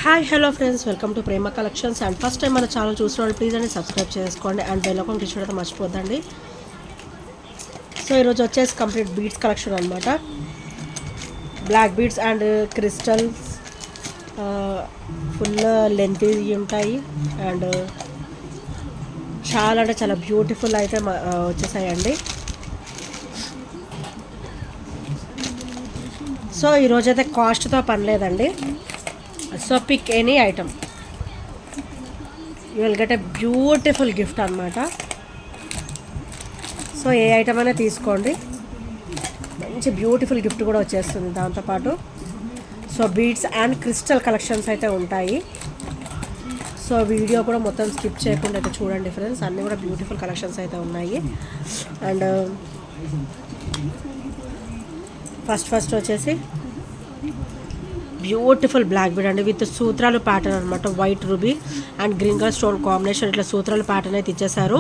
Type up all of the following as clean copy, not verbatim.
Hi hello friends, welcome to Prema collections. And first time మన channel చూసిన వాళ్ళు please అని సబ్స్క్రైబ్ చేసుకోండి అండ్ బెల్ ఐకాన్ క్లిక్ చేయడం మర్చిపోద్దండి. సో ఈరోజు వచ్చేసి కంప్లీట్ బీడ్స్ కలెక్షన్ అనమాట. Black beads and crystals full length ఉంటాయి అండ్ చాలా అంటే చాలా బ్యూటిఫుల్ అయితే వచ్చేసాయండి. సో ఈరోజైతే కాస్ట్తో పని లేదండి. So pick any item, you will get a beautiful gift అనమాట. సో ఏ ఐటమ్ అయినా తీసుకోండి, మంచి బ్యూటిఫుల్ గిఫ్ట్ కూడా వచ్చేస్తుంది దాంతోపాటు. So beads and crystal collections అయితే ఉంటాయి. సో వీడియో కూడా మొత్తం స్కిప్ చేయకుండా అయితే చూడండి ఫ్రెండ్స్, అన్నీ కూడా బ్యూటిఫుల్ కలెక్షన్స్ అయితే ఉన్నాయి. అండ్ ఫస్ట్ వచ్చేసి బ్యూటిఫుల్ బ్లాక్ బీడ్ అండి విత్ సూత్రాలు ప్యాటర్న్ అనమాట. White ruby and green colour stone combination, ఇట్లా సూత్రాలు ప్యాటర్న్ అయితే ఇచ్చేసారు.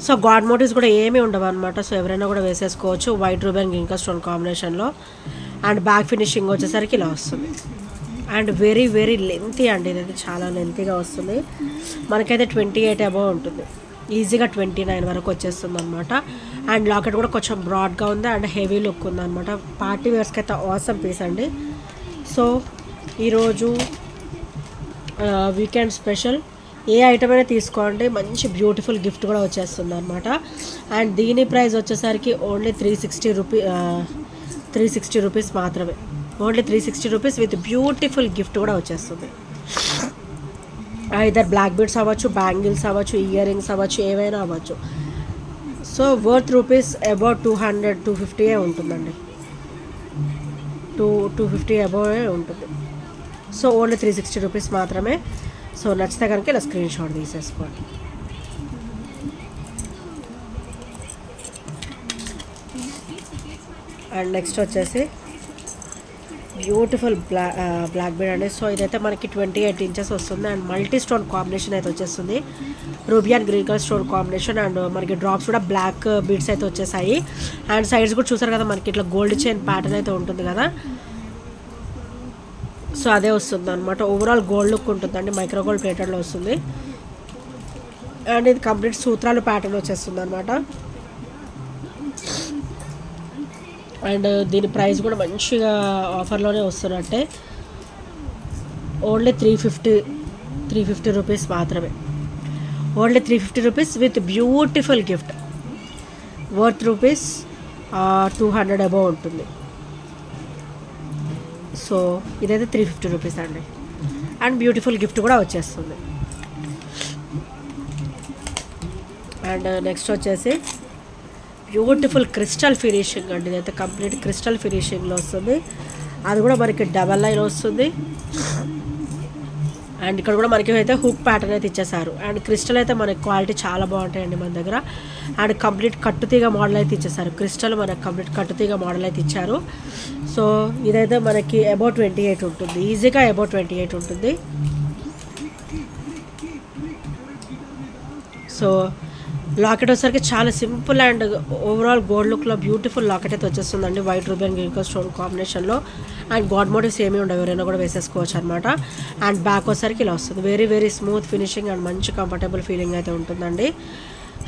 సో గాడ్ మోటివ్స్ కూడా ఏమీ ఉండవు అనమాట. సో ఎవరైనా కూడా వేసేసుకోవచ్చు white ruby and green colour stone కాంబినేషన్లో. అండ్ బ్యాక్ ఫినిషింగ్ వచ్చేసరికి ఇలా వస్తుంది. అండ్ వెరీ వెరీ లెంతీ అండి, ఇదైతే చాలా లెంతీగా వస్తుంది. మనకైతే 28 అబౌవ్ ఉంటుంది, ఈజీగా 29 వరకు వచ్చేస్తుంది అనమాట. అండ్ లాకెట్ కూడా కొంచెం బ్రాడ్గా ఉంది అండ్ హెవీ లుక్ ఉంది అనమాట. పార్టీ వేర్స్కి అయితే ఆసమ్ పీస్ అండి. సో ఈరోజు వీకెండ్ స్పెషల్, ఏ ఐటమ్ అయినా తీసుకోండి, మంచి బ్యూటిఫుల్ గిఫ్ట్ కూడా వచ్చేస్తుంది అనమాట. అండ్ దీని ప్రైస్ వచ్చేసరికి ఓన్లీ 360 రూపీస్ మాత్రమే. Only 360 rupees with beautiful gift కూడా వచ్చేస్తుంది. ఇద్దరు బ్లాక్ బీడ్స్ అవ్వచ్చు, బ్యాంగిల్స్ అవ్వచ్చు, ఇయర్ రింగ్స్ అవ్వచ్చు, ఏవైనా అవ్వచ్చు. సో వర్త్ రూపీస్ అబౌట్ 200-250 ఉంటుందండి. 250 అబౌవ్ ఉంటుంది. సో ఓన్లీ 360 రూపీస్ మాత్రమే. సో నచ్చితే కనుక ఇలా స్క్రీన్ షాట్ తీసేసుకోండి. అండ్ నెక్స్ట్ వచ్చేసి బ్యూటిఫుల్ బ్లాక్ బీడ్ అండి. సో ఇదైతే మనకి 28 ఇంచెస్ వస్తుంది అండ్ మల్టీ స్టోన్ కాంబినేషన్ అయితే వచ్చేస్తుంది. Ruby and green colour stone combination and మనకి డ్రాప్స్ కూడా బ్లాక్ బీడ్స్ అయితే వచ్చేసాయి. అండ్ సైడ్స్ కూడా చూసారు కదా, మనకి ఇట్లా గోల్డ్ చైన్ ప్యాటర్న్ అయితే ఉంటుంది కదా. సో అదే వస్తుంది అనమాట. ఓవరాల్ గోల్డ్ లుక్ ఉంటుందండి, మైక్రో గోల్డ్ ప్లేటెడ్లో వస్తుంది. అండ్ ఇది కంప్లీట్ సూత్రాలు ప్యాటర్న్ వచ్చేస్తుంది అనమాట. అండ్ దీని ప్రైస్ కూడా మంచిగా ఆఫర్లోనే వస్తున్నట్టే. ఓన్లీ 350 రూపీస్ మాత్రమే. Only 350 rupees with beautiful gift. Worth rupees 200 above ఉంటుంది. సో ఇదైతే 350 రూపీస్ అండి. అండ్ బ్యూటిఫుల్ గిఫ్ట్ కూడా వచ్చేస్తుంది. అండ్ నెక్స్ట్ వచ్చేసి బ్యూటిఫుల్ క్రిస్టల్ ఫినిషింగ్ అండి. ఇదైతే కంప్లీట్ క్రిస్టల్ ఫినిషింగ్లో వస్తుంది. అది కూడా మనకి డబల్ లైన్ వస్తుంది. అండ్ ఇక్కడ కూడా మనకి అయితే హుక్ ప్యాటర్న్ అయితే ఇచ్చేసారు. అండ్ క్రిస్టల్ అయితే మనకి క్వాలిటీ చాలా బాగుంటాయండి మన దగ్గర. అండ్ కంప్లీట్ కట్టుతీగ మోడల్ అయితే ఇచ్చేసారు. క్రిస్టల్ మనకి కంప్లీట్ కట్టుతీగ మోడల్ అయితే ఇచ్చారు. సో ఇదైతే మనకి అబౌట్ 28 ఉంటుంది, ఈజీగా అబౌట్ 28 ఉంటుంది. సో లాకెట్ వచ్చేసరికి చాలా సింపుల్ అండ్ ఓవరాల్ గోల్డ్ లుక్లో బ్యూటిఫుల్ లాకెట్ అయితే వచ్చేస్తుందండి. White ruby and green colour stone కాంబినేషన్లో. అండ్ గాడ్ మోటివ్స్ ఏమీ ఉండవు, ఎవరైనా కూడా వేసేసుకోవచ్చు అనమాట. అండ్ బ్యాక్ వచ్చేసరికి ఇలా వస్తుంది. Very very smooth finishing and మంచి కంఫర్టబుల్ ఫీలింగ్ అయితే ఉంటుందండి.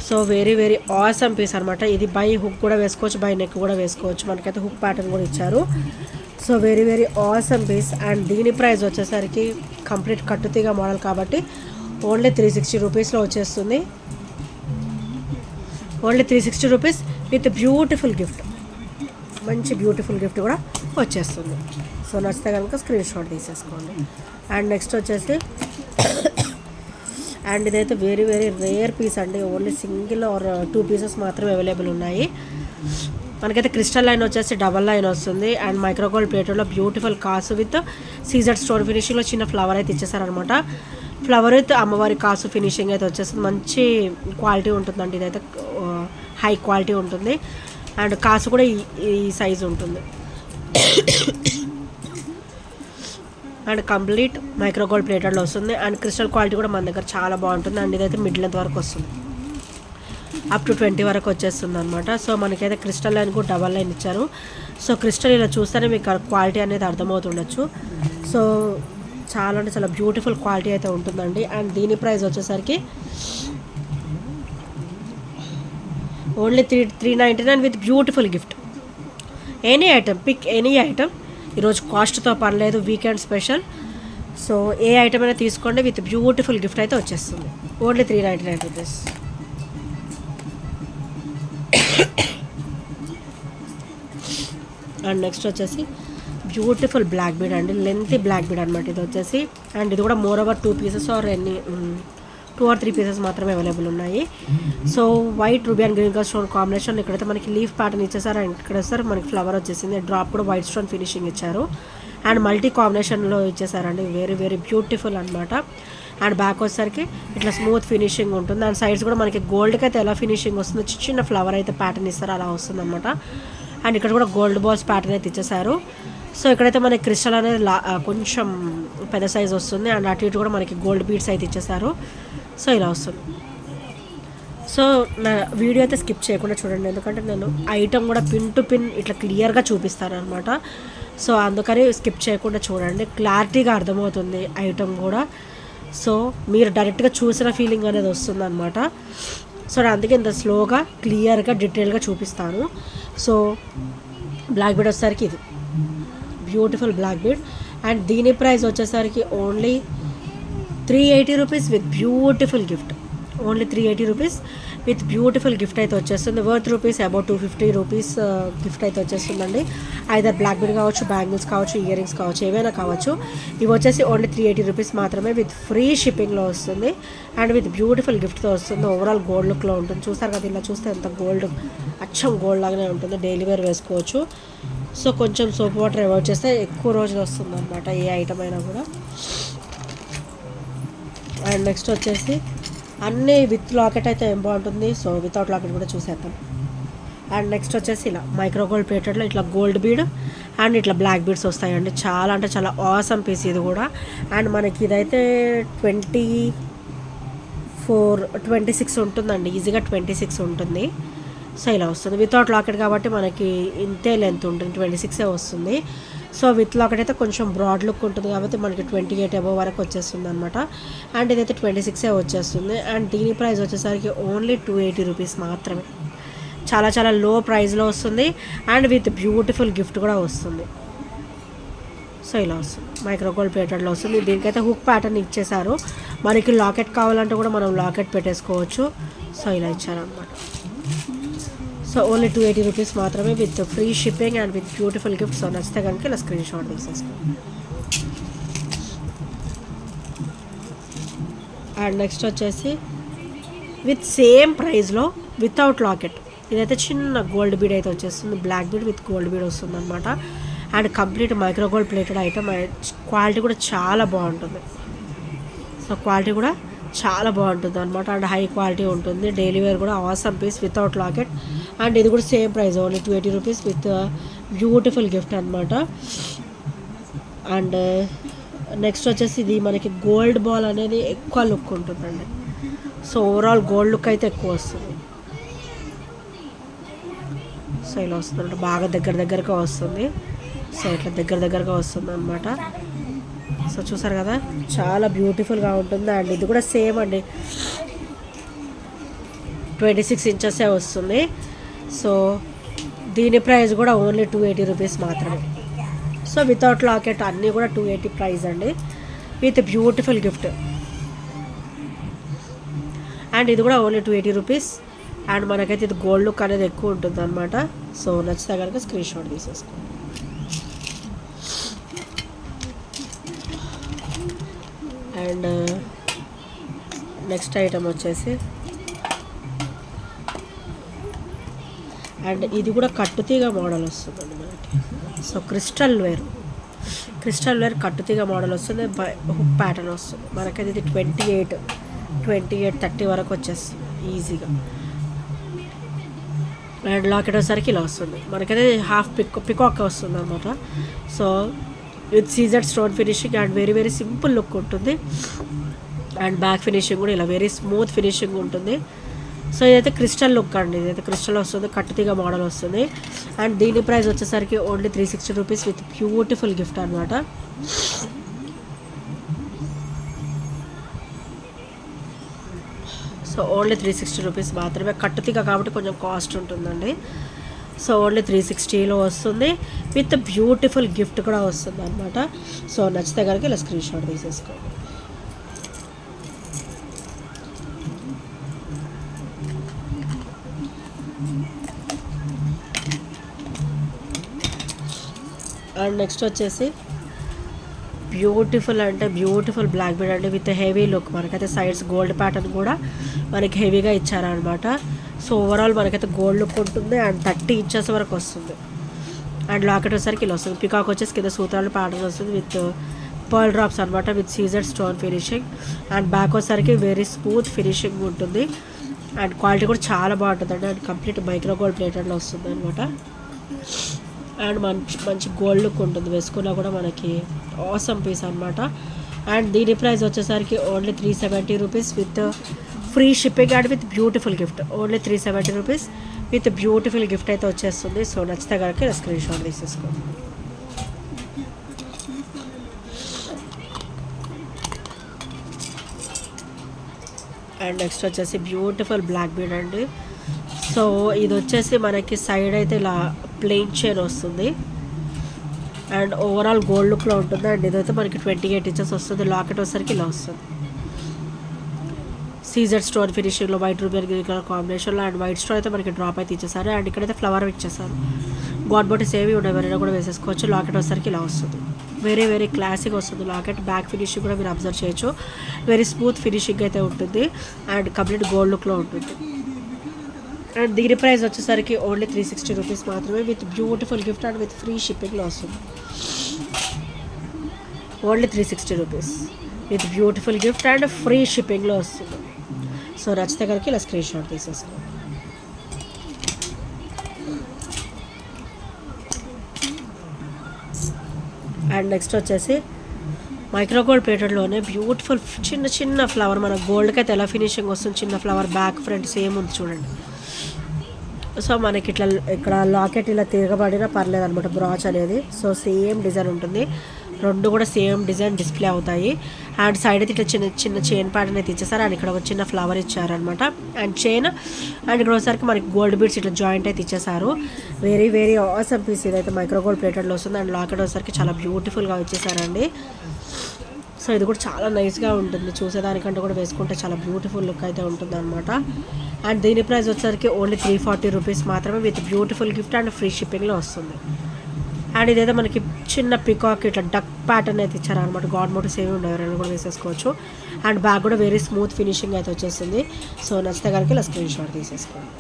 So very very awesome piece అనమాట. ఇది బై హుక్ కూడా వేసుకోవచ్చు, బై నెక్ కూడా వేసుకోవచ్చు. మనకైతే హుక్ ప్యాటర్న్ కూడా ఇచ్చారు. So very very awesome piece. And దీని ప్రైస్ వచ్చేసరికి కంప్లీట్ కట్టుతీగ మోడల్ కాబట్టి ఓన్లీ 360 రూపీస్లో వచ్చేస్తుంది. Only 360 rupees with beautiful gift, మంచి బ్యూటిఫుల్ గిఫ్ట్ కూడా వచ్చేస్తుంది. సో నచ్చితే కనుక స్క్రీన్ షాట్ తీసేసుకోండి. అండ్ నెక్స్ట్ వచ్చేసి అండ్ ఇదైతే వెరీ వెరీ రేర్ పీస్ అండి. ఓన్లీ సింగిల్ ఆర్ 2 పీసెస్ మాత్రమే అవైలబుల్ ఉన్నాయి. మనకైతే క్రిస్టల్ లైన్ వచ్చేసి డబల్ లైన్ వస్తుంది. అండ్ మైక్రో గోల్డ్ ప్లేటెడ్లో బ్యూటిఫుల్ కాసు విత్ సీజర్ స్టోన్ ఫినిషింగ్లో చిన్న ఫ్లవర్ అయితే ఇచ్చేసారనమాట. ఫ్లవర్ విత్ అమ్మవారి కాసు ఫినిషింగ్ అయితే వచ్చేస్తుంది. మంచి క్వాలిటీ ఉంటుందండి, ఇదైతే హై క్వాలిటీ ఉంటుంది. అండ్ కాసు కూడా ఈ సైజు ఉంటుంది. అండ్ కంప్లీట్ మైక్రో గోల్డ్ ప్లేటెడ్లో వస్తుంది. అండ్ క్రిస్టల్ క్వాలిటీ కూడా మన దగ్గర చాలా బాగుంటుంది. అండ్ ఇదైతే మిడ్ లెంత్ వరకు వస్తుంది, అప్ టు 20 వరకు వచ్చేస్తుంది అనమాట. సో మనకైతే క్రిస్టల్ లైన్ కూడా డబల్ లైన్ ఇచ్చారు. సో క్రిస్టల్ ఇలా చూస్తేనే మీకు క్వాలిటీ అనేది అర్థమవుతుండొచ్చు. సో చాలా అంటే చాలా బ్యూటిఫుల్ క్వాలిటీ అయితే ఉంటుందండి. అండ్ దీని ప్రైస్ వచ్చేసరికి only 399 with beautiful gift. Any item, pick any item. ఈరోజు కాస్ట్తో పర్లేదు, వీకెండ్ స్పెషల్. సో ఏ ఐటమ్ అయినా తీసుకోండి, విత్ బ్యూటిఫుల్ గిఫ్ట్ అయితే వచ్చేస్తుంది. Only 399 rupees. అండ్ నెక్స్ట్ వచ్చేసి బ్యూటిఫుల్ బ్లాక్ బీడ్ అండి, లెంతీ బ్లాక్ బీడ్ అనమాట ఇది వచ్చేసి. అండ్ ఇది కూడా more over 2 pieces or 2 or 3 pieces మాత్రమే అవైలబుల్ ఉన్నాయి. So white ruby and green colour stone combination. ఇక్కడైతే మనకి లీఫ్ ప్యాటర్న్ ఇచ్చేసారు. అండ్ ఇక్కడ సార్ మనకి ఫ్లవర్ వచ్చేసింది. డ్రాప్ కూడా వైట్ స్టోన్ ఫినిషింగ్ ఇచ్చారు. అండ్ మల్టీ కాంబినేషన్లో ఇచ్చేసారండి. వెరీ వెరీ బ్యూటిఫుల్ అనమాట. అండ్ బ్యాక్ వచ్చేసరికి ఇట్లా స్మూత్ ఫినిషింగ్ ఉంటుంది. అండ్ సైడ్స్ కూడా మనకి గోల్డ్కి అయితే ఎలా ఫినిషింగ్ వస్తుందో చిన్న ఫ్లవర్ అయితే ప్యాటర్న్ ఇస్తారు, అలా వస్తుంది అనమాట. అండ్ ఇక్కడ కూడా గోల్డ్ బాల్స్ ప్యాటర్న్ అయితే ఇచ్చేసారు. సో ఇక్కడైతే మనకి క్రిస్టల్ అనేది కొంచెం పెద్ద సైజ్ వస్తుంది. అండ్ అటు ఇటు కూడా మనకి గోల్డ్ బీడ్స్ అయితే ఇచ్చేసారు. సో ఇలా వస్తుంది. సో నా వీడియో అయితే స్కిప్ చేయకుండా చూడండి, ఎందుకంటే నేను ఐటమ్ కూడా పిన్ టు పిన్ ఇట్లా క్లియర్గా చూపిస్తాను అనమాట. సో అందుకని స్కిప్ చేయకుండా చూడండి, క్లారిటీగా అర్థమవుతుంది ఐటమ్ కూడా. సో మీరు డైరెక్ట్గా చూసిన ఫీలింగ్ అనేది వస్తుంది అనమాట. సో అందుకే ఇంత స్లోగా క్లియర్గా డీటెయిల్గా చూపిస్తాను. సో బ్లాక్ బీడ్ వచ్చేసరికి ఇది బ్యూటిఫుల్ బ్లాక్ బీడ్. అండ్ దీని ప్రైస్ వచ్చేసరికి only 380 rupees with beautiful gift. Only 380 rupees with beautiful gift అయితే వచ్చేస్తుంది. Worth rupees about 250 rupees gift అయితే వచ్చేస్తుందండి. ఐదర్ బ్లాక్ బీడ్ కావచ్చు, బ్యాంగిల్స్ కావచ్చు, ఇయర్ రింగ్స్ కావచ్చు, ఏవైనా కావచ్చు. ఇవి వచ్చేసి ఓన్లీ 380 రూపీస్ మాత్రమే విత్ ఫ్రీ షిప్పింగ్లో వస్తుంది. అండ్ విత్ బ్యూటిఫుల్ గిఫ్ట్తో వస్తుంది. ఓవరాల్ గోల్డ్ లుక్లో ఉంటుంది. చూస్తారు కదా, ఇలా చూస్తే ఎంత గోల్డ్, అచ్చం గోల్డ్ లాగానే ఉంటుంది. డైలీ వేర్ వేసుకోవచ్చు. సో కొంచెం సోప్ వాటర్ అవాయిడ్ చేస్తే ఎక్కువ రోజులు వస్తుంది అనమాట ఏ ఐటమ్ అయినా కూడా. అండ్ నెక్స్ట్ వచ్చేసి అన్నీ విత్ లాకెట్ అయితే ఏం బాగుంటుంది. సో వితౌట్ లాకెట్ కూడా చూసేద్దాం. అండ్ నెక్స్ట్ వచ్చేసి ఇలా మైక్రో గోల్డ్ ప్లేటెడ్లో ఇట్లా గోల్డ్ బీడ్ అండ్ ఇట్లా బ్లాక్ బీడ్స్ వస్తాయండి. చాలా అంటే చాలా ఆసమ్ పీస్ ఇది కూడా. అండ్ మనకి ఇదైతే 26 ఉంటుందండి, ఈజీగా 26 ఉంటుంది. సో ఇలా వస్తుంది. వితౌట్ లాకెట్ కాబట్టి మనకి ఇంతే లెంత్ ఉంటుంది, 26 వస్తుంది. సో విత్ లాకెట్ అయితే కొంచెం బ్రాడ్ లుక్ ఉంటుంది కాబట్టి మనకి 28 అబవ్ వరకు వచ్చేస్తుంది అనమాట. అండ్ ఇదైతే 26 వచ్చేస్తుంది. అండ్ దీని ప్రైస్ వచ్చేసరికి ఓన్లీ 280 రూపీస్ మాత్రమే. చాలా చాలా లో ప్రైస్లో వస్తుంది. అండ్ విత్ బ్యూటిఫుల్ గిఫ్ట్ కూడా వస్తుంది. సో ఇలా వస్తుంది, మైక్రో గోల్డ్ ప్లేటెడ్లో వస్తుంది. దీనికైతే హుక్ ప్యాటర్న్ ఇచ్చేసారు. మనకి లాకెట్ కావాలంటే కూడా మనం లాకెట్ పెట్టేసుకోవచ్చు. సో ఇలా ఇచ్చారనమాట. సో ఓన్లీ 280 రూపీస్ మాత్రమే with free shipping and with beautiful gift. So నచ్చితే కనుక ఇలా స్క్రీన్ షాట్ తీసేసుకోండి. అండ్ నెక్స్ట్ వచ్చేసి విత్ సేమ్ ప్రైస్లో వితౌట్ లాకెట్ ఇదైతే చిన్న గోల్డ్ బీడ్ అయితే వచ్చేస్తుంది. Black bead with gold bead వస్తుంది అనమాట. And complete micro gold plated item. Quality కూడా చాలా బాగుంటుంది. సో క్వాలిటీ కూడా చాలా బాగుంటుంది అనమాట. అండ్ హై క్వాలిటీ ఉంటుంది. డైలీ వేర్ కూడా awesome piece without locket. And ఇది కూడా same price only 280 rupees with beautiful gift అనమాట. అండ్ నెక్స్ట్ వచ్చేసి ఇది మనకి గోల్డ్ బాల్ అనేది ఎక్కువ లుక్ ఉంటుందండి. సో ఓవరాల్ గోల్డ్ లుక్ అయితే ఎక్కువ వస్తుంది. సో ఇలా వస్తుంది, బాగా దగ్గరగా వస్తుంది. సో ఇట్లా దగ్గరగా వస్తుంది అనమాట. సో చూసారు కదా, చాలా బ్యూటిఫుల్గా ఉంటుంది. అండ్ ఇది కూడా సేమ్ అండి, 26 ఇంచెసే వస్తుంది. సో దీని ప్రైస్ కూడా ఓన్లీ 280 రూపీస్ మాత్రమే. సో వితౌట్ లాకెట్ అన్నీ కూడా 280 ప్రైస్ అండి విత్ బ్యూటిఫుల్ గిఫ్ట్. అండ్ ఇది కూడా ఓన్లీ 280 రూపీస్. అండ్ మనకైతే ఇది గోల్డ్ లుక్ అనేది ఎక్కువ ఉంటుంది అనమాట. సో నచ్చితే కనుక స్క్రీన్ షాట్ తీసేసుకోండి. అండ్ నెక్స్ట్ ఐటమ్ వచ్చేసి, అండ్ ఇది కూడా కట్టుతీగ మోడల్ వస్తుందండి మనకి. సో క్రిస్టల్ వేర్ కట్టుతీగ మోడల్ వస్తుంది. హుక్ ప్యాటర్న్ వస్తుంది. మనకైతే ఇది 28-30 వరకు వచ్చేస్తుంది ఈజీగా. అండ్ లాకెట్ వచ్చేసరికి ఇలా వస్తుంది. మనకైతే హాఫ్ పికాక్ వస్తుంది అనమాట. So with Caesar stone finishing and very very simple look ఉంటుంది. అండ్ బ్యాక్ ఫినిషింగ్ కూడా ఇలా వెరీ స్మూత్ ఫినిషింగ్ ఉంటుంది. సో ఇదైతే క్రిస్టల్ లుక్ అండి. ఇదైతే క్రిస్టల్ వస్తుంది, కట్టుతీగ మోడల్ వస్తుంది. అండ్ దీని ప్రైస్ వచ్చేసరికి only 360 rupees with beautiful gift అనమాట. సో ఓన్లీ 360 రూపీస్ మాత్రమే. కట్టుతీగ కాబట్టి కొంచెం కాస్ట్ ఉంటుందండి. సో ఓన్లీ 360లో వస్తుంది. విత్ బ్యూటిఫుల్ గిఫ్ట్ కూడా వస్తుంది అనమాట. సో నచ్చితే కనుక ఇలా స్క్రీన్ షాట్ తీసేసుకోండి. అండ్ నెక్స్ట్ వచ్చేసి బ్యూటిఫుల్ అంటే బ్యూటిఫుల్ బ్లాక్ బీడ్ అండి విత్ హెవీ లుక్. మనకైతే సైడ్స్ గోల్డ్ ప్యాటర్న్ కూడా మనకి హెవీగా ఇచ్చారనమాట. సో ఓవరాల్ మనకైతే గోల్డ్ లుక్ ఉంటుంది అండ్ 30 ఇంచెస్ వరకు వస్తుంది. అండ్ లాకెట్ వచ్చేసరికి ఇలా వస్తుంది. పికాక్ వచ్చేసి కింద సూత్రాలు ప్యాటర్న్ వస్తుంది విత్ పర్ల్ డ్రాప్స్ అనమాట with Caesar stone finishing. And back వచ్చేసరికి వెరీ స్మూత్ ఫినిషింగ్ ఉంటుంది. అండ్ క్వాలిటీ కూడా చాలా బాగుంటుందండి. అండ్ కంప్లీట్ మైక్రో గోల్డ్ ప్లేటెడ్లో వస్తుంది అనమాట. అండ్ మంచి గోల్డ్ లుక్ ఉంటుంది, వేసుకున్నా కూడా మనకి ఆసమ్ పీస్ అనమాట. అండ్ దీని ప్రైస్ వచ్చేసరికి only 370 rupees with free shipping and with beautiful gift. Only 370 rupees with beautiful gift అయితే వచ్చేస్తుంది. సో నచ్చితే కనుక స్క్రీన్ షాట్ తీసేసుకోండి. అండ్ నెక్స్ట్ వచ్చేసి బ్యూటిఫుల్ బ్లాక్ బీడ్ అండి. సో ఇది వచ్చేసి మనకి సైడ్ అయితే ఇలా ప్లెయిన్ చైన్ వస్తుంది అండ్ ఓవరాల్ గోల్డ్ లుక్లో ఉంటుంది. అండ్ ఇదైతే మనకి 28 ఇంచెస్ వస్తుంది. లాకెట్ వచ్చేసరికి ఇలా వస్తుంది. సీజర్ స్టోన్ ఫినిషింగ్లో white ruby and green colour కాంబినేషన్లో. అండ్ వైట్ స్టోన్ అయితే మనకి డ్రాప్ అయితే ఇచ్చేసారు. అండ్ ఇక్కడైతే ఫ్లవర్ ఇచ్చేసారు. గాడ్ బోటీస్ ఏవి ఉన్నాయి, ఎవరైనా కూడా వేసేసుకోవచ్చు. లాకెట్ వచ్చేసరికి ఇలా వస్తుంది. వెరీ వెరీ క్లాసిక్ వస్తుంది లాకెట్. బ్యాక్ ఫినిషింగ్ కూడా మీరు అబ్జర్వ్ చేయొచ్చు. వెరీ స్మూత్ ఫినిషింగ్ అయితే ఉంటుంది అండ్ కంప్లీట్ గోల్డ్ లుక్లో ఉంటుంది. అండ్ దీని ప్రైస్ వచ్చేసరికి ఓన్లీ 360 రూపీస్ మాత్రమే with beautiful gift and with free షిప్పింగ్లో వస్తుంది. Only 360 rupees with beautiful gift and free షిప్పింగ్లో వస్తుంది. సో నచ్చితే కనుక ఇలా స్క్రీన్ షాట్ తీసేసుకోండి. అండ్ నెక్స్ట్ వచ్చేసి మైక్రో గోల్డ్ ప్లేటెడ్లోనే బ్యూటిఫుల్ చిన్న చిన్న ఫ్లవర్. మన గోల్డ్కి అయితే ఎలా ఫినిషింగ్ వస్తుంది, చిన్న ఫ్లవర్ బ్యాక్ ఫ్రంట్ సేమ్ ఉంది చూడండి. సో మనకి ఇట్లా ఇక్కడ లాకెట్ ఇలా తిరగబడినా పర్లేదు అనమాట బ్రాచ్ అనేది. సో సేమ్ డిజైన్ ఉంటుంది, రెండు కూడా సేమ్ డిజైన్ డిస్ప్లే అవుతాయి. అండ్ సైడ్ అయితే ఇట్లా చిన్న చిన్న చైన్ ప్యాటర్న్ అయితే ఇచ్చేసారు. అండ్ ఇక్కడ ఒక చిన్న ఫ్లవర్ ఇచ్చారనమాట అండ్ చైన్. అండ్ ఇక్కడ వచ్చేసరికి మనకి గోల్డ్ బీడ్స్ ఇట్లా జాయింట్ అయితే ఇచ్చేసారు. వెరీ వెరీ ఆసమ్ పీస్ ఇదైతే మైక్రో గోల్డ్ ప్లేటెడ్లో వస్తుంది. అండ్ లాకెట్ వచ్చేసరికి చాలా బ్యూటిఫుల్గా ఇచ్చేసారండి. సో ఇది కూడా చాలా నైస్గా ఉంటుంది, చూసేదానికంటే కూడా వేసుకుంటే చాలా బ్యూటిఫుల్ లుక్ అయితే ఉంటుంది అనమాట. అండ్ దీని ప్రైస్ వచ్చేసరికి ఓన్లీ 340 రూపీస్ మాత్రమే with beautiful gift and free షిప్పింగ్లో వస్తుంది. అండ్ ఇదైతే మనకి చిన్న పికాక్ ఇట్లా డక్ ప్యాటర్న్ అయితే ఇచ్చారనమాట. గాడ్ మోటివ్స్ ఏమి ఉండవు, ఎవరైనా కూడా వేసేసుకోవచ్చు. అండ్ బ్యాగ్ కూడా వెరీ స్మూత్ ఫినిషింగ్ అయితే వచ్చేస్తుంది. సో నచ్చితే కనుక ఇలా స్క్రీన్ షాట్ తీసేసుకోండి.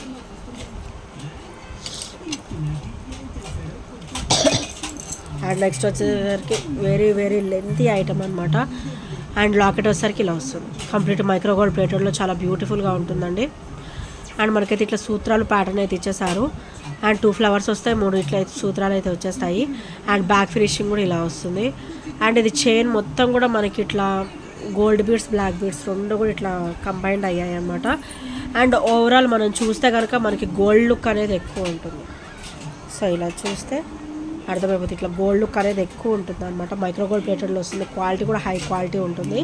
అండ్ నెక్స్ట్ వచ్చేసరికి వెరీ వెరీ లెంతీ ఐటమ్ అనమాట. అండ్ లాకెట్ వచ్చేసరికి ఇలా వస్తుంది. కంప్లీట్ మైక్రో గోల్డ్ ప్లేటెడ్లో చాలా బ్యూటిఫుల్గా ఉంటుందండి. అండ్ మనకైతే ఇట్లా సూత్రాలు ప్యాటర్న్ అయితే ఇచ్చేసారు. అండ్ 2 ఫ్లవర్స్ వస్తాయి, 3 ఇట్లా సూత్రాలు అయితే వచ్చేస్తాయి. అండ్ బ్యాక్ ఫినిషింగ్ కూడా ఇలా వస్తుంది. అండ్ ఇది చైన్ మొత్తం కూడా మనకి ఇట్లా గోల్డ్ బీడ్స్ బ్లాక్ బీడ్స్ రెండు కూడా ఇట్లా కంబైన్డ్ అయ్యాయి అనమాట. అండ్ ఓవరాల్ మనం చూస్తే కనుక మనకి గోల్డ్ లుక్ అనేది ఎక్కువ ఉంటుంది. సో ఇలా చూస్తే అర్థమైపోతుంది, ఇట్లా గోల్డ్ లుక్ అనేది ఎక్కువ ఉంటుంది అనమాట. మైక్రో గోల్డ్ ప్లేటెడ్లో వస్తుంది. క్వాలిటీ కూడా హై క్వాలిటీ ఉంటుంది.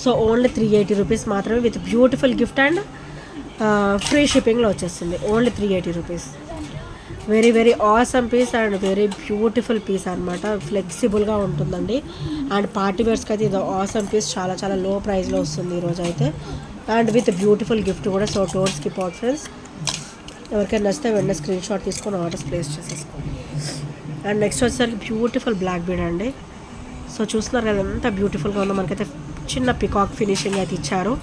సో ఓన్లీ 380 రూపీస్ మాత్రమే with beautiful gift and free షిప్పింగ్లో వచ్చేస్తుంది. Only 380 rupees. Very very awesome piece and very beautiful piece అనమాట. ఫ్లెక్సిబుల్గా ఉంటుందండి. అండ్ పార్టీ వేర్స్కి అయితే ఇది ఆసమ్ పీస్, చాలా చాలా లో ప్రైస్లో వస్తుంది ఈరోజు అయితే. అండ్ విత్ బ్యూటిఫుల్ గిఫ్ట్ కూడా. So don't skip out friends. ఎవరికైనా నచ్చితే వెంటనే స్క్రీన్ షాట్ తీసుకొని ఆర్డర్స్ ప్లేస్ చేసేసుకోండి. అండ్ నెక్స్ట్ వచ్చేసరికి బ్యూటిఫుల్ బ్లాక్ బీడ్ అండి. సో చూస్తున్నారు కదా ఎంత బ్యూటిఫుల్గా ఉందో. మనకైతే చిన్న పికాక్ ఫినిషింగ్ అయితే ఇచ్చారు.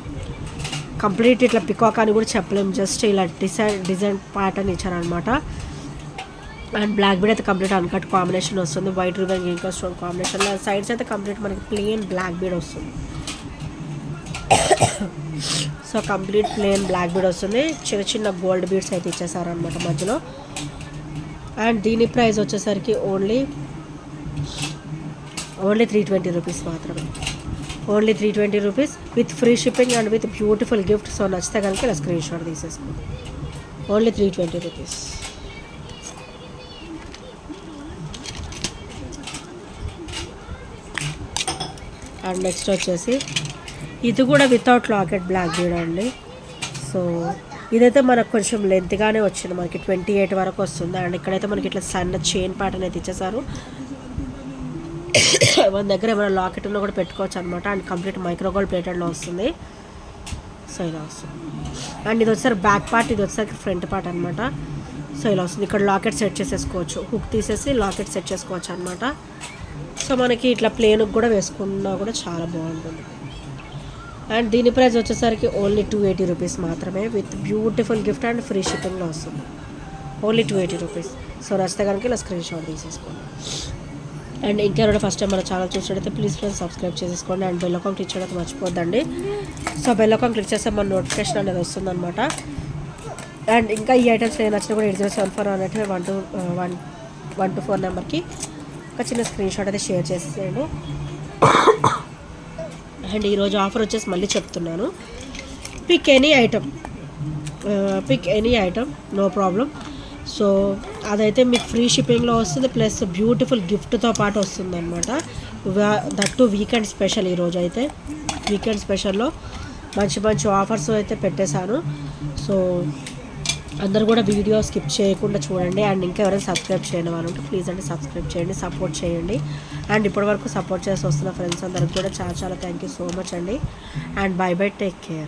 కంప్లీట్ ఇట్లా పికాక్ అని కూడా చెప్పలేము, జస్ట్ ఇలా డిజైన్ ప్యాటర్న్ ఇచ్చారనమాట. అండ్ బ్లాక్ బీడ్ అయితే కంప్లీట్ అన్కట్ కాంబినేషన్ వస్తుంది. White ribbon green colour stone కాంబినేషన్లో. సైడ్స్ అయితే కంప్లీట్ మనకి ప్లెయిన్ బ్లాక్ బీడ్ వస్తుంది. So complete plain black bead వస్తుంది. చిన్న చిన్న గోల్డ్ బీడ్స్ అయితే ఇచ్చేసారనమాట మధ్యలో. అండ్ దీని ప్రైస్ వచ్చేసరికి ఓన్లీ 320 రూపీస్ మాత్రమే. Only 320 rupees with free shipping and with beautiful gift. So నచ్చితే కనుక ఇలా స్క్రీన్ షాట్ తీసేసుకోండి. Only 320 rupees. అండ్ నెక్స్ట్ వచ్చేసి ఇది కూడా వితౌట్ లాకెట్ బ్లాక్ బీడ్ అండి. సో ఇదైతే మనకు కొంచెం లెంత్గానే వచ్చింది, మనకి 28 వరకు వస్తుంది. అండ్ ఇక్కడైతే మనకి ఇట్లా సన్న చైన్ ప్యాటర్న్ అయితే ఇచ్చేసారు. మన దగ్గర ఏమైనా లాకెట్ ఉన్నా కూడా పెట్టుకోవచ్చు అనమాట. అండ్ కంప్లీట్ మైక్రోగోల్డ్ ప్లేటెడ్లో వస్తుంది. సో ఇలా వస్తుంది. అండ్ ఇది వచ్చేసరికి బ్యాక్ పార్ట్, ఇది వచ్చేసరికి ఫ్రంట్ పార్ట్ అనమాట. సో ఇలా వస్తుంది. ఇక్కడ లాకెట్ సెట్ చేసేసుకోవచ్చు, హుక్ తీసేసి లాకెట్ సెట్ చేసుకోవచ్చు అనమాట. సో మనకి ఇట్లా ప్లేన్కి కూడా వేసుకున్నా కూడా చాలా బాగుంటుంది. అండ్ దీని ప్రైస్ వచ్చేసరికి ఓన్లీ 280 రూపీస్ మాత్రమే, with beautiful gift and free షిప్పింగ్లో వస్తుంది. Only 280 rupees. సో నచ్చితే కనుక ఇలా స్క్రీన్ షాట్ తీసేసుకోండి. అండ్ ఇంకెవరైనా ఫస్ట్ టైం మన ఛానల్ చూసినట్టయితే ప్లీజ్ ఫ్రెండ్స్ సబ్స్క్రైబ్ చేసుకోండి. అండ్ బెల్ ఐకాన్ క్లిక్ చేయడానికి మర్చిపోద్దండి. సో బెల్ ఐకాన్ క్లిక్ చేస్తే మన నోటిఫికేషన్ అనేది వస్తుందన్నమాట. అండ్ ఇంకా ఈ ఐటమ్స్ నేను నచ్చిన కూడా 8074 అన్నట్టు 124 నెంబర్కి ఒక చిన్న స్క్రీన్ షాట్ అయితే షేర్ చేసేయండి. అండ్ ఈరోజు ఆఫర్ వచ్చేసి మళ్ళీ చెప్తున్నాను, pick any item no problem. So అదైతే మీకు ఫ్రీ షిప్పింగ్లో వస్తుంది, ప్లస్ బ్యూటిఫుల్ గిఫ్ట్తో పాటు వస్తుంది అనమాట. That weekend special. ఈరోజు అయితే వీకెండ్ స్పెషల్లో మంచి మంచి ఆఫర్స్ అయితే పెట్టేశాను. సో అందరు కూడా వీడియో స్కిప్ చేయకుండా చూడండి. అండ్ ఇంకా ఎవరైనా సబ్స్క్రైబ్ చేయని వాళ్ళు ఉంటే ప్లీజ్ అండి సబ్స్క్రైబ్ చేయండి, సపోర్ట్ చేయండి. అండ్ ఇప్పటివరకు సపోర్ట్ చేసి వస్తున్న ఫ్రెండ్స్ అందరికి కూడా చాలా చాలా థ్యాంక్ యూ సో మచ్ అండి. And by by, take care.